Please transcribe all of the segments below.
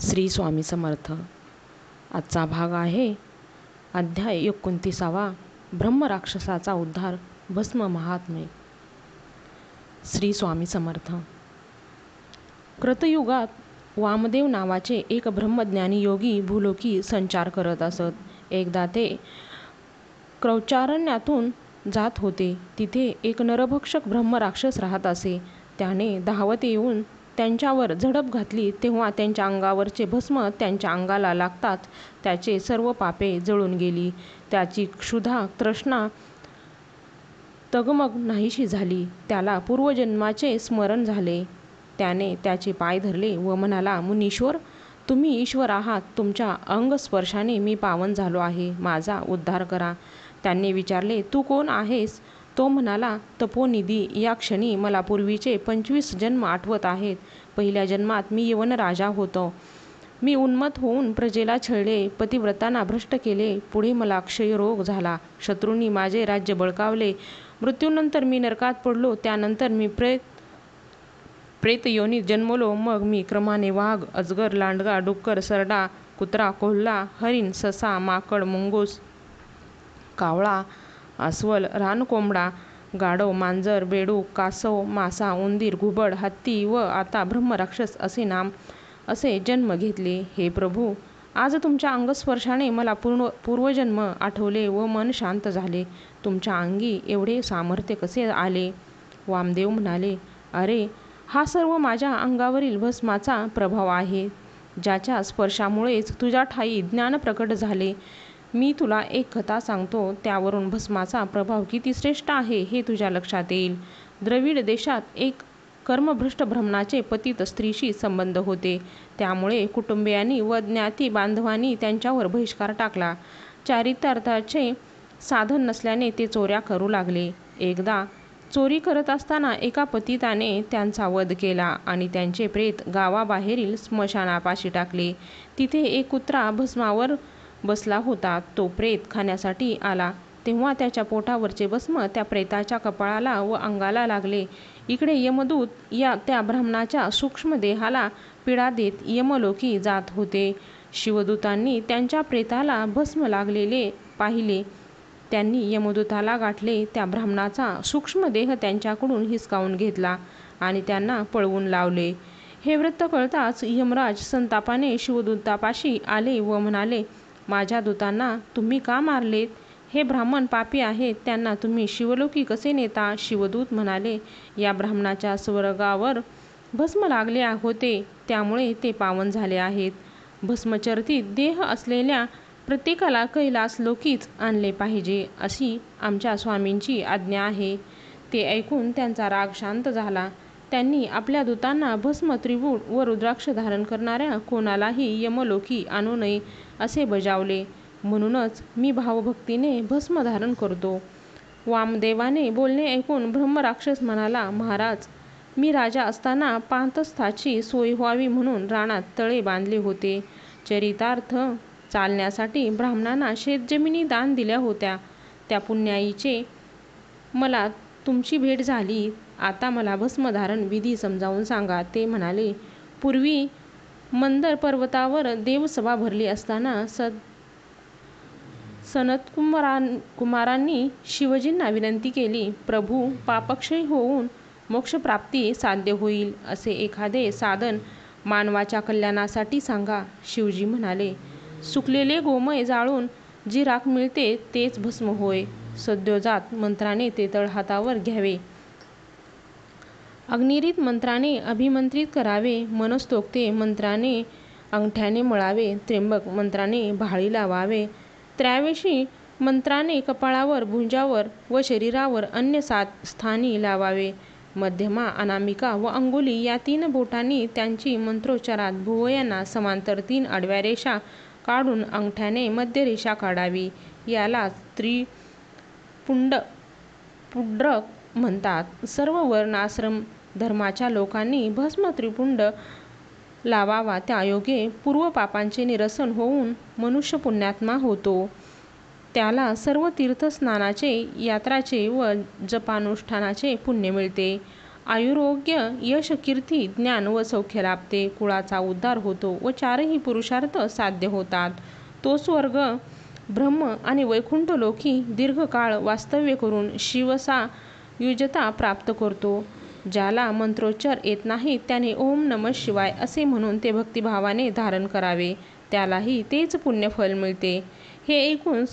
श्री स्वामी समर्थ. आजचा भाग आहे अध्याय 29. ब्रह्मराक्षसाचा उद्धार, भस्म महात्म्य. श्री स्वामी समर्थ. कृतयुगात वामदेव नावाचे एक ब्रह्मज्ञानी योगी भूलोकी संचार करत असत. एकदा ते क्रौचारण्यातून जात होते. तिथे एक नरभक्षक ब्रह्मराक्षस राहत असे. त्याने धावत येऊन त्यांच्यावर झडप घातली तेव्हा त्यांच्या अंगावरचे भस्म त्यांच्या अंगाला लागताच त्याचे सर्व पापे जळून गेली. त्याची क्षुधा तृष्णा तगमग नाहीशी झाली. त्याला पूर्वजन्माचे स्मरण झाले. त्याने त्याचे पाय धरले व म्हणाला, मुनीश्वर, तुम्ही ईश्वर आहात. तुमच्या अंगस्पर्शाने मी पावन झालो आहे. माझा उद्धार करा. त्यांनी विचारले, तू कोण आहेस? तो म्हणाला, तपोनिधी. या क्षणी मला पूर्वीचे 25 जन्म आठवत आहेत. पहिल्या जन्मात मी यवन राजा होतो. मी उन्मत्त होऊन प्रजेला छळले, पतिव्रतांना भ्रष्ट केले. पुढे मला क्षयरोग झाला. शत्रूंनी माझे राज्य बळकावले. मृत्यूनंतर मी नरकात पडलो. त्यानंतर मी प्रेतयोनीत जन्मलो. मग मी क्रमाने वाघ, अजगर, लांडगा, डुक्कर, सरडा, कुत्रा, कोल्हा, हरिण, ससा, माकड, मुंगूस, कावळा, अस्वल, रानकोंबडा, गाढव, मांजर, बेडूक, कासव, मासा, उंदीर, घुबड, हत्ती व आता ब्रह्मराक्षस असे जन्म घेतले. हे प्रभू, आज तुमच्या अंगस्पर्शाने मला पूर्वजन्म आठवले व मन शांत झाले. तुमच्या अंगी एवढे सामर्थ्य कसे आले? वामदेव म्हणाले, अरे, हा सर्व माझ्या अंगावरील भस्माचा प्रभाव आहे. ज्याच्या स्पर्शामुळेच तुझ्या ठायी ज्ञान प्रकट झाले. मी तुला एक कथा सांगतो. त्यावरून भस्माचा प्रभाव किती श्रेष्ठ आहे हे तुझ्या लक्षात येईल. द्रविड देशात एक कर्मभ्रष्ट ब्राह्मणाचे पतित स्त्रीशी संबंध होते. त्यामुळे कुटुंबियांनी व ज्ञाती बांधवांनी त्यांच्यावर बहिष्कार टाकला. चारित्र्याचे साधन नसल्याने ते चोऱ्या करू लागले. एकदा चोरी करत असताना एका पतिताने त्यांचा वध केला आणि त्यांचे प्रेत गावाबाहेरील स्मशानापाशी टाकले. तिथे एक कुत्रा भस्मावर बसला होता. तो प्रेत खाण्यासाठी आला तेव्हा त्याच्या पोटावरचे भस्म त्या प्रेताच्या कपाळाला व अंगाला लागले. इकडे यमदूत त्या ब्राह्मणाच्या सूक्ष्म देहाला पीडा देत यमलोकी जात होते. शिवदूतांनी त्यांच्या प्रेताला भस्म लागलेले पाहिले. त्यांनी यमदूताला गाठले. त्या ब्राह्मणाचा सूक्ष्म देह त्यांच्याकडून हिसकावून घेतला आणि त्यांना पळवून लावले. हे वृत्त कळताच यमराज संतापाने शिवदूतापाशी आले व म्हणाले, माझ्या दूतांना तुम्ही का मारलेत? हे ब्राह्मण पापी आहेत. त्यांना तुम्ही शिवलोकी कसे नेता? शिवदूत म्हणाले, या ब्राह्मणाच्या स्वर्गावर भस्म लागले होते, त्यामुळे ते पावन झाले आहेत. भस्मचर्चित देह असलेल्या प्रत्येकाला कैलास लोकीच आणले पाहिजे, अशी आमच्या स्वामींची आज्ञा आहे. ते ऐकून त्यांचा राग शांत झाला. त्यांनी आपल्या दूतांना भस्म, त्रिगुण व रुद्राक्ष धारण करणाऱ्या कोणालाही यमलोकी आणू नये असे बजावले. म्हणूनच मी भावभक्तीने भस्म धारण करतो. वामदेवाने बोलणे ऐकून ब्रह्मराक्षस म्हणाला, महाराज, मी राजा असताना पांतस्थाची सोय व्हावी म्हणून रानात तळे बांधले होते. चरितार्थ चालण्यासाठी ब्राह्मणांना शेतजमिनी दान दिल्या होत्या. त्या पुण्याईचे मला तुमची भेट झाली. आता मला भस्मधारण विधी समजावून सांगा. ते म्हणाले, पूर्वी मंदर पर्वतावर देवसभा भरली असताना सनतकुमारांनी शिवजींना विनंती केली, प्रभू, पापक्षय होऊन मोक्षप्राप्ती साध्य होईल असे एखादे साधन मानवाच्या कल्याणासाठी सांगा. शिवजी म्हणाले, सुकलेले गोमय जाळून जी राख मिळते तेच भस्म होय. सद्योजात मंत्राने ते तळहातावर घ्यावे. अग्निरीत मंत्राने अभिमंत्रित करावे. मनस्तोक्ते मंत्राने अंगठ्याने मळावे. त्र्यंबक मंत्राने भाळी लावावे. त्रयाविषी मंत्राने कपाळावर, भुजावर व शरीरावर अन्य 7 स्थानी लावावे. मध्यमा, अनामिका व अंगुली या 3 बोटांनी त्यांची मंत्रोच्चारात भुवयांना समांतर 3 आडव्या रेषा काढून अंगठ्याने मध्यरेषा काढावी. याला त्रिपुंड्रक म्हणतात. सर्व वर्ण आश्रम धर्माच्या लोकांनी भस्म त्रिपुंड लावावा. त्यायोगे पूर्व पापांचे निरसन होऊन मनुष्य पुण्यात्मा होतो. त्याला सर्व तीर्थस्नानाचे, यात्राचे व जपानुष्ठानाचे पुण्य मिळते. आयुरोग्य, यश, कीर्ती, ज्ञान व सौख्य लाभते. कुळाचा उद्धार होतो व चारही पुरुषार्थ साध्य होतात. तो स्वर्ग, ब्रह्म आणि वैकुंठ लोकी दीर्घकाळ वास्तव्य करून शिवसायुज्यता प्राप्त करतो. ज्याला मंत्रोच्चार येत नाही त्याने ओम नमः शिवाय असे म्हणून ते भक्तिभावाने धारण करावे, त्यालाही तेच पुण्यफल मिळते. हे ऐकून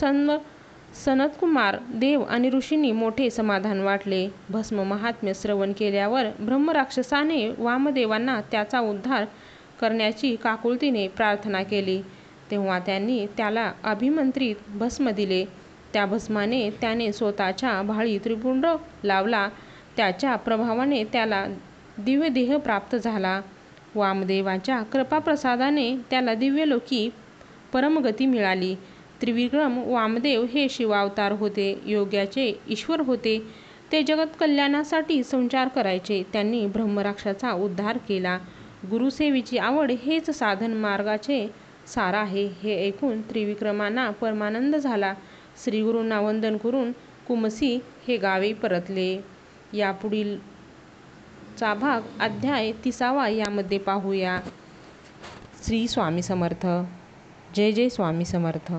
सनतकुमार देव आणि ऋषींनी मोठे समाधान वाटले. भस्म महात्म्य श्रवण केल्यावर ब्रह्मराक्षसाने वामदेवांना त्याचा उद्धार करण्याची काकुळतीने प्रार्थना केली. तेव्हा त्यांनी त्याला अभिमंत्रित भस्म दिले. त्या भस्माने त्याने स्वतःच्या भाळी त्रिपुंड लावला. त्याच्या प्रभावाने त्याला दिव्य देह प्राप्त झाला. वामदेवाच्या कृपाप्रसादाने त्याला दिव्यलोकी परमगती मिळाली. त्रिविक्रम वामदेव हे शिवावतार होते, योग्याचे ईश्वर होते. ते जगत कल्याणासाठी संचार करायचे. त्यांनी ब्रह्मराक्षाचा उद्धार केला. गुरुसेवेची आवड हेच साधन मार्गाचे सार आहे. हे ऐकून त्रिविक्रमांना परमानंद झाला. श्रीगुरूंना वंदन करून कुमसी हे गावी परतले. यापुढीलचा भाग अध्याय 30 यामध्ये पाहूया. श्री स्वामी समर्थ. जय जय स्वामी समर्थ.